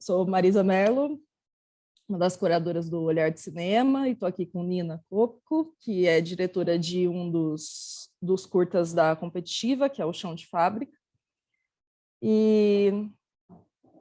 Sou Marisa Merlo, uma das curadoras do Olhar de Cinema, e estou aqui com Nina Coco, que é diretora de um dos curtas da Competitiva, que é o Chão de Fábrica. E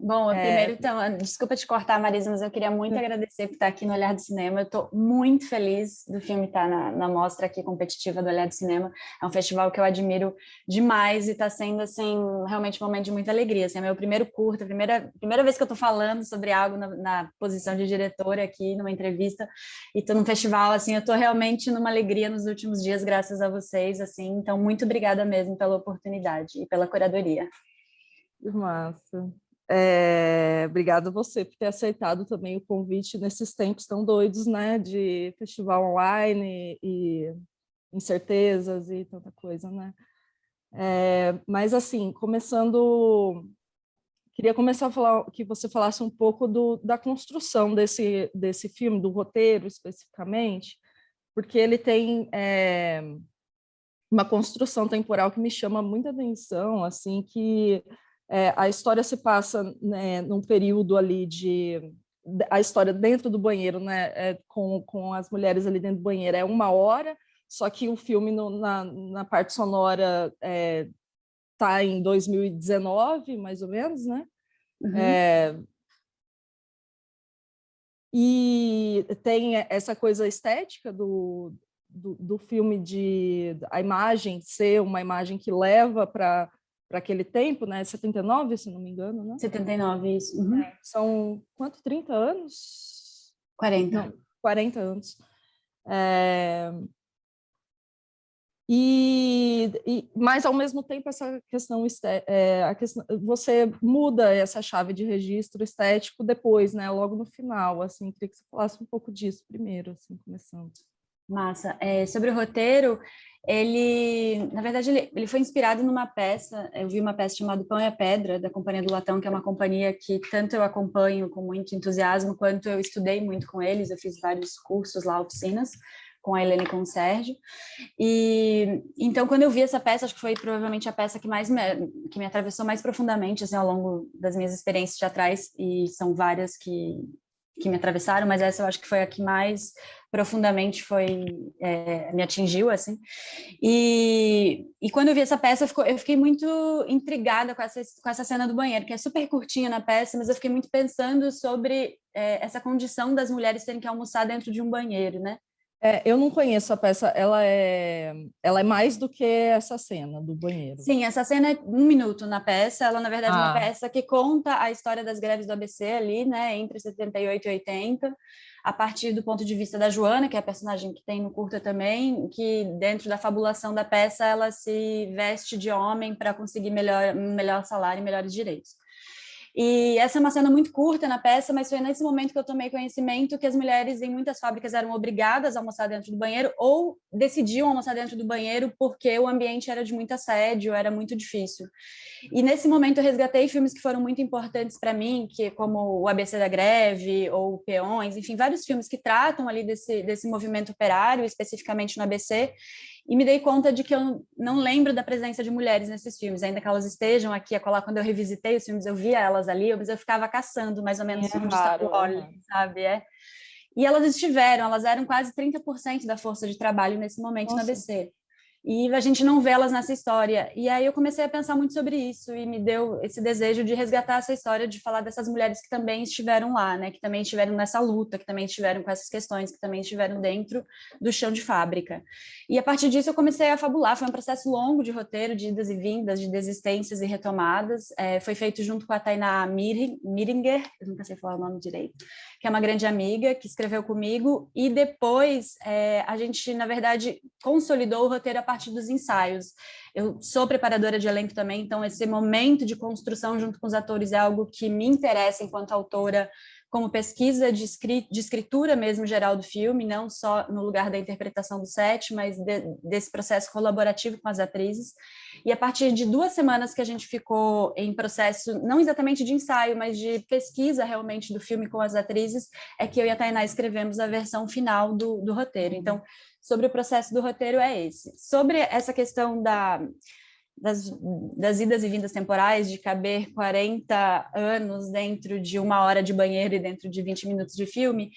Bom, primeiro, então, desculpa te cortar, Marisa, mas eu queria muito agradecer por estar aqui no Olhar do Cinema. Eu estou muito feliz do filme estar na mostra aqui competitiva do Olhar do Cinema. É um festival que eu admiro demais e está sendo, assim, realmente um momento de muita alegria. Assim, é meu primeiro curta, primeira vez que eu estou falando sobre algo na posição de diretora aqui, numa entrevista, e estou num festival, assim, eu estou realmente numa alegria nos últimos dias, graças a vocês, assim, então muito obrigada mesmo pela oportunidade e pela curadoria. Massa. Obrigada a você por ter aceitado também o convite nesses tempos tão doidos, né, de festival online e incertezas e tanta coisa, né? Mas assim, queria começar a falar que você falasse um pouco da construção desse filme, do roteiro especificamente, porque ele tem uma construção temporal que me chama muita atenção, assim, que a história se passa, né, num período ali a história dentro do banheiro, né, com as mulheres ali dentro do banheiro, é 1 hora, só que o filme na parte sonora está em 2019, mais ou menos, né? Uhum. E tem essa coisa estética do filme, a imagem ser uma imagem que leva para aquele tempo, né? 79, se não me engano, né? 79, isso. Uhum. São quanto? 30 anos? 40. Não, 40 anos. Mas, ao mesmo tempo, essa questão, você muda essa chave de registro estético depois, né? Logo no final, assim, queria que você falasse um pouco disso primeiro, assim, começando. Massa. Sobre o roteiro, na verdade, ele foi inspirado numa peça, eu vi uma peça chamada Pão e a Pedra, da Companhia do Latão, que é uma companhia que tanto eu acompanho com muito entusiasmo, quanto eu estudei muito com eles, eu fiz vários cursos lá, oficinas, com a Helena e com o Sérgio. E então, quando eu vi essa peça, acho que foi provavelmente a peça que me atravessou mais profundamente, assim, ao longo das minhas experiências teatrais, e são várias que me atravessaram, mas essa eu acho que foi a que mais profundamente me atingiu, assim. E quando eu vi essa peça, eu fiquei muito intrigada com essa cena do banheiro, que é super curtinha na peça, mas eu fiquei muito pensando sobre essa condição das mulheres terem que almoçar dentro de um banheiro, né? Eu não conheço a peça, ela é mais do que essa cena do banheiro. Sim, essa cena é 1 minuto na peça. Ela, na verdade, é uma peça que conta a história das greves do ABC ali, né, entre 78 e 80, a partir do ponto de vista da Joana, que é a personagem que tem no curta também, que dentro da fabulação da peça ela se veste de homem para conseguir melhor salário e melhores direitos. E essa é uma cena muito curta na peça, mas foi nesse momento que eu tomei conhecimento que as mulheres em muitas fábricas eram obrigadas a almoçar dentro do banheiro ou decidiam almoçar dentro do banheiro porque o ambiente era de muito assédio, era muito difícil. E nesse momento eu resgatei filmes que foram muito importantes para mim, como o ABC da Greve ou Peões, enfim, vários filmes que tratam ali desse movimento operário, especificamente no ABC, e me dei conta de que eu não lembro da presença de mulheres nesses filmes, ainda que elas estejam aqui a colar. Quando eu revisitei os filmes, eu via elas ali, mas eu ficava caçando mais ou menos onde está o Oli, sabe? E elas elas eram quase 30% da força de trabalho nesse momento na ABC. E a gente não vê elas nessa história. E aí eu comecei a pensar muito sobre isso e me deu esse desejo de resgatar essa história, de falar dessas mulheres que também estiveram lá, né? Que também estiveram nessa luta, que também estiveram com essas questões, que também estiveram dentro do chão de fábrica. E a partir disso eu comecei a fabular. Foi um processo longo de roteiro, de idas e vindas, de desistências e retomadas. Foi feito junto com a Tainá Miringer, eu nunca sei falar o nome direito, que é uma grande amiga que escreveu comigo. E depois a gente, na verdade, consolidou o roteiro a partir dos ensaios. Eu sou preparadora de elenco também, então esse momento de construção junto com os atores é algo que me interessa enquanto autora, como pesquisa de escritura mesmo geral do filme, não só no lugar da interpretação do set, mas desse processo colaborativo com as atrizes. E a partir de 2 semanas que a gente ficou em processo, não exatamente de ensaio, mas de pesquisa realmente do filme com as atrizes, é que eu e a Tainá escrevemos a versão final do roteiro. Então, sobre o processo do roteiro é esse. Sobre essa questão das idas e vindas temporais, de caber 40 anos dentro de 1 hora de banheiro e dentro de 20 minutos de filme,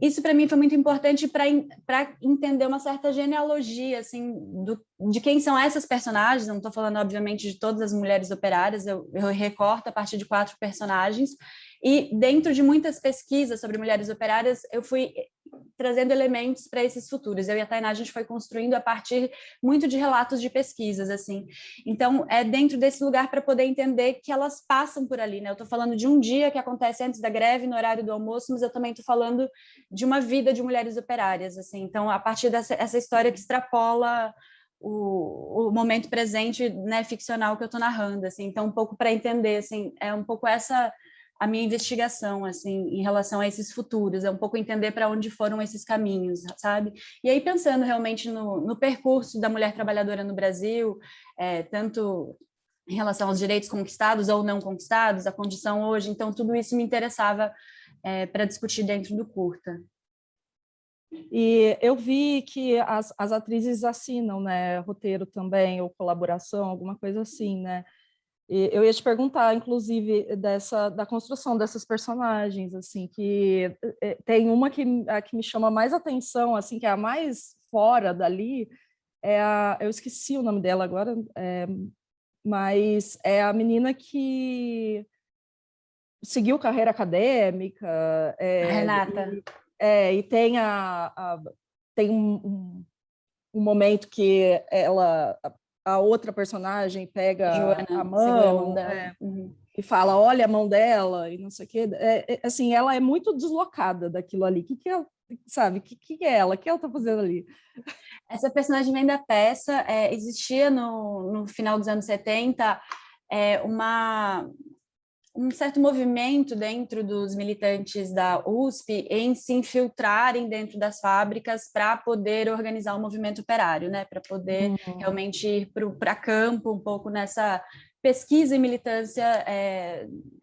isso para mim foi muito importante para entender uma certa genealogia assim de quem são essas personagens. Não estou falando obviamente de todas as mulheres operárias, eu recorto a partir de 4 personagens, e dentro de muitas pesquisas sobre mulheres operárias eu fui trazendo elementos para esses futuros. Eu e a Tainá, a gente foi construindo a partir muito de relatos de pesquisas, assim. Então, é dentro desse lugar para poder entender que elas passam por ali, né? Eu estou falando de um dia que acontece antes da greve, no horário do almoço, mas eu também estou falando de uma vida de mulheres operárias, assim. Então, a partir dessa história que extrapola o momento presente, né, ficcional que eu estou narrando, assim. Então, um pouco para entender, assim, é um pouco essa a minha investigação, assim, em relação a esses futuros, é um pouco entender para onde foram esses caminhos, sabe? E aí, pensando realmente no percurso da mulher trabalhadora no Brasil, tanto em relação aos direitos conquistados ou não conquistados, a condição hoje, então tudo isso me interessava para discutir dentro do curta. E eu vi que as atrizes assinam, né, roteiro também, ou colaboração, alguma coisa assim, né? E eu ia te perguntar, inclusive, da construção dessas personagens, assim, que tem uma a que me chama mais atenção, assim, que é a mais fora dali, eu esqueci o nome dela agora, mas é a menina que seguiu carreira acadêmica, Renata. e tem tem um momento que a outra personagem pega a Joana, segura a mão mão, dela. Uhum. e fala, olha a mão dela, e não sei o quê. Assim, ela é muito deslocada daquilo ali. Que ela, sabe, que é ela? O que ela está fazendo ali? Essa personagem vem da peça, existia no final dos anos 70 um certo movimento dentro dos militantes da USP em se infiltrarem dentro das fábricas para poder organizar o movimento operário, né? Para poder realmente ir para campo um pouco nessa pesquisa e militância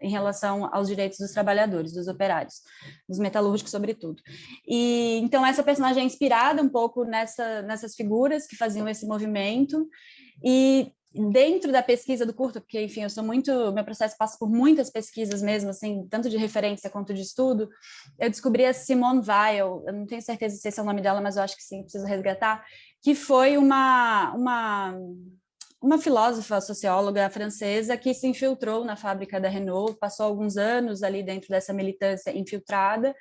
em relação aos direitos dos trabalhadores, dos operários, dos metalúrgicos, sobretudo. E então essa personagem é inspirada um pouco nessas figuras que faziam esse movimento. E dentro da pesquisa do curto, porque, enfim, meu processo passa por muitas pesquisas mesmo, assim, tanto de referência quanto de estudo, eu descobri a Simone Weil, eu não tenho certeza se esse é o nome dela, mas eu acho que sim, preciso resgatar, que foi uma filósofa, socióloga francesa que se infiltrou na fábrica da Renault, passou alguns anos ali dentro dessa militância infiltrada,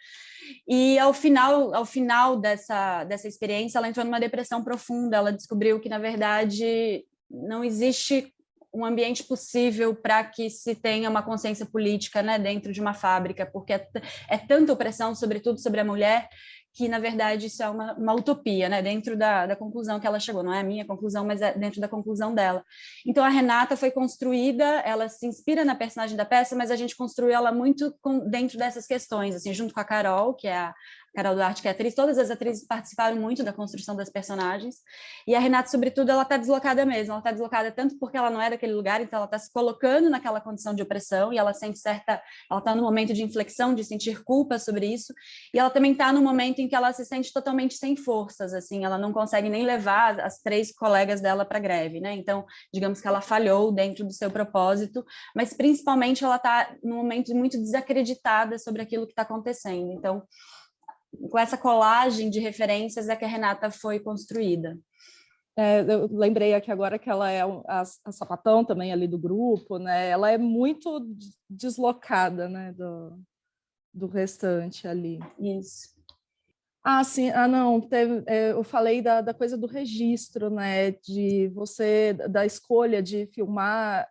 e ao final dessa experiência, ela entrou numa depressão profunda, ela descobriu que, na verdade, não existe um ambiente possível para que se tenha uma consciência política, né, dentro de uma fábrica, porque é tanta opressão, sobretudo sobre a mulher, que, na verdade, isso é uma utopia, né, dentro da conclusão que ela chegou. Não é a minha conclusão, mas é dentro da conclusão dela. Então, a Renata foi construída, ela se inspira na personagem da peça, mas a gente construiu ela muito dentro dessas questões, assim, junto com a Carol, que é a Carol Duarte, que é atriz, todas as atrizes participaram muito da construção das personagens, e a Renata, sobretudo, ela está deslocada mesmo, ela está deslocada tanto porque ela não é daquele lugar, então ela está se colocando naquela condição de opressão, e ela sente ela está no momento de inflexão, de sentir culpa sobre isso, e ela também está no momento em que ela se sente totalmente sem forças, assim, ela não consegue nem levar as 3 colegas dela para a greve, né, então, digamos que ela falhou dentro do seu propósito, mas principalmente ela está num momento muito desacreditada sobre aquilo que está acontecendo, então, com essa colagem de referências é que a Renata foi construída. Eu lembrei aqui agora que ela é a sapatão também ali do grupo, né? Ela é muito deslocada, né, do restante ali. Isso. Ah, sim. Não, eu falei da coisa do registro, né? Da escolha de filmar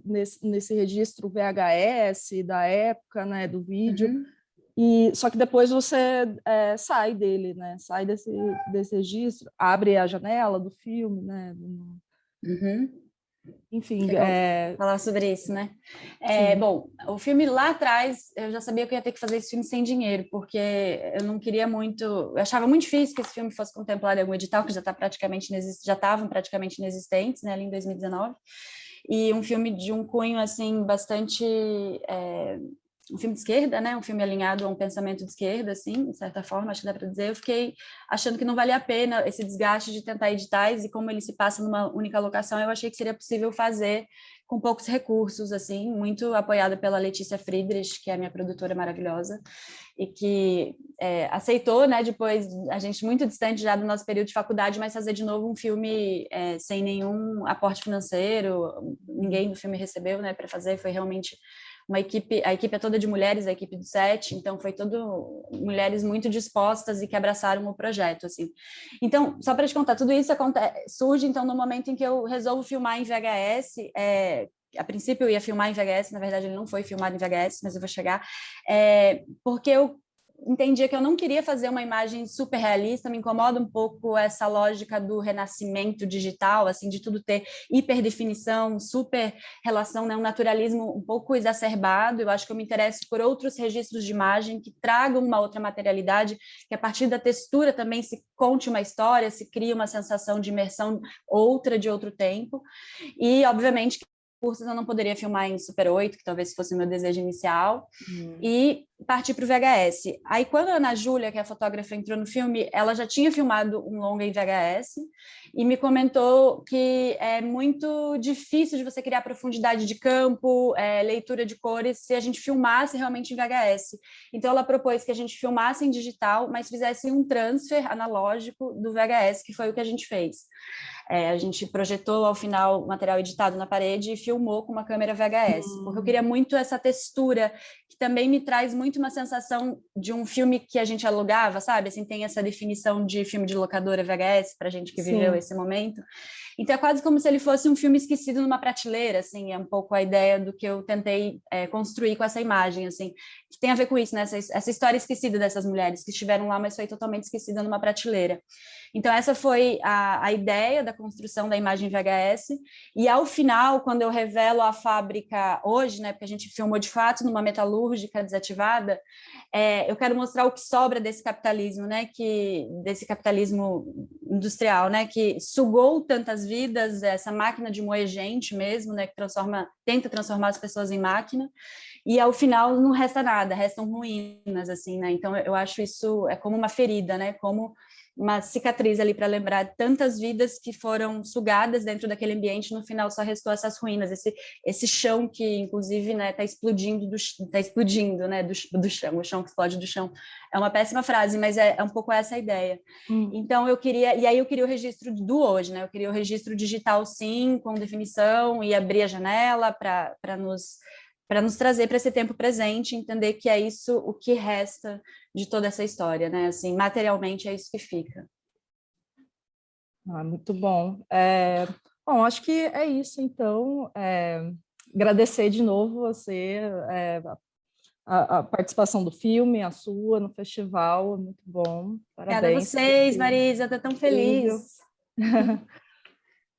nesse registro VHS da época, né? Do vídeo. Uhum. Só que depois você sai dele, né? Sai desse registro, abre a janela do filme, né? Uhum. Enfim, falar sobre isso, né? Bom, o filme lá atrás, eu já sabia que eu ia ter que fazer esse filme sem dinheiro, porque eu não queria muito, eu achava muito difícil que esse filme fosse contemplado em algum edital, que já estavam praticamente inexistentes, né, ali em 2019, e um filme de um cunho, assim, bastante um filme de esquerda, né? Um filme alinhado a um pensamento de esquerda, assim, de certa forma, acho que dá para dizer. Eu fiquei achando que não valia a pena esse desgaste de tentar editais, e como ele se passa numa única locação, eu achei que seria possível fazer com poucos recursos, assim, muito apoiada pela Letícia Friedrich, que é a minha produtora maravilhosa, e que aceitou, né, depois, a gente muito distante já do nosso período de faculdade, mas fazer de novo um filme sem nenhum aporte financeiro, ninguém do filme recebeu, né, para fazer, foi realmente uma equipe, a equipe é toda de mulheres, a equipe do set, então foi tudo mulheres muito dispostas e que abraçaram o projeto, assim. Então, só para te contar, tudo isso surge, então, no momento em que eu resolvo filmar em VHS, a princípio eu ia filmar em VHS, na verdade ele não foi filmado em VHS, mas eu vou chegar, porque eu entendia que eu não queria fazer uma imagem super realista, me incomoda um pouco essa lógica do renascimento digital, assim, de tudo ter hiperdefinição, super relação, né, um naturalismo um pouco exacerbado. Eu acho que eu me interesso por outros registros de imagem que tragam uma outra materialidade, que a partir da textura também se conte uma história, se cria uma sensação de imersão outra de outro tempo, e obviamente cursos eu não poderia filmar em Super 8, que talvez fosse o meu desejo inicial, e partir para o VHS. Aí, quando a Ana Júlia, que é a fotógrafa, entrou no filme, ela já tinha filmado um longa em VHS e me comentou que é muito difícil de você criar profundidade de campo, leitura de cores, se a gente filmasse realmente em VHS. Então, ela propôs que a gente filmasse em digital, mas fizesse um transfer analógico do VHS, que foi o que a gente fez. A gente projetou, ao final, o material editado na parede e filmou com uma câmera VHS, porque eu queria muito essa textura, que também me traz muito uma sensação de um filme que a gente alugava, sabe? Assim, tem essa definição de filme de locadora VHS, para a gente que viveu esse momento. Então, é quase como se ele fosse um filme esquecido numa prateleira, assim, é um pouco a ideia do que eu tentei construir com essa imagem, assim, que tem a ver com isso, né? Essa história esquecida dessas mulheres que estiveram lá, mas foi totalmente esquecida numa prateleira. Então, essa foi a ideia da construção da imagem VHS, e ao final, quando eu revelo a fábrica hoje, né, porque a gente filmou de fato numa metalúrgica desativada, eu quero mostrar o que sobra desse capitalismo, né, desse capitalismo industrial, né, que sugou tantas vidas, essa máquina de moer gente mesmo, né, que tenta transformar as pessoas em máquina, e ao final não resta nada, restam ruínas, assim, né, então eu acho isso como uma ferida, né, como uma cicatriz ali para lembrar tantas vidas que foram sugadas dentro daquele ambiente, no final só restou essas ruínas, esse chão que, inclusive, né, tá explodindo, né, do chão, o chão que explode do chão. É uma péssima frase, mas é um pouco essa a ideia. Então, eu queria o registro do hoje, né, eu queria o registro digital, sim, com definição, e abrir a janela para nos trazer para esse tempo presente, entender que é isso o que resta de toda essa história, né? Assim, materialmente é isso que fica. Muito bom. Bom, acho que é isso, então. Agradecer de novo você, a participação do filme, a sua no festival, é muito bom. Parabéns. Obrigada a vocês, Marisa, estou tão feliz.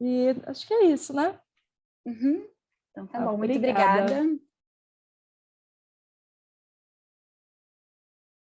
E acho que é isso, né? Então, tá bom. Muito obrigada.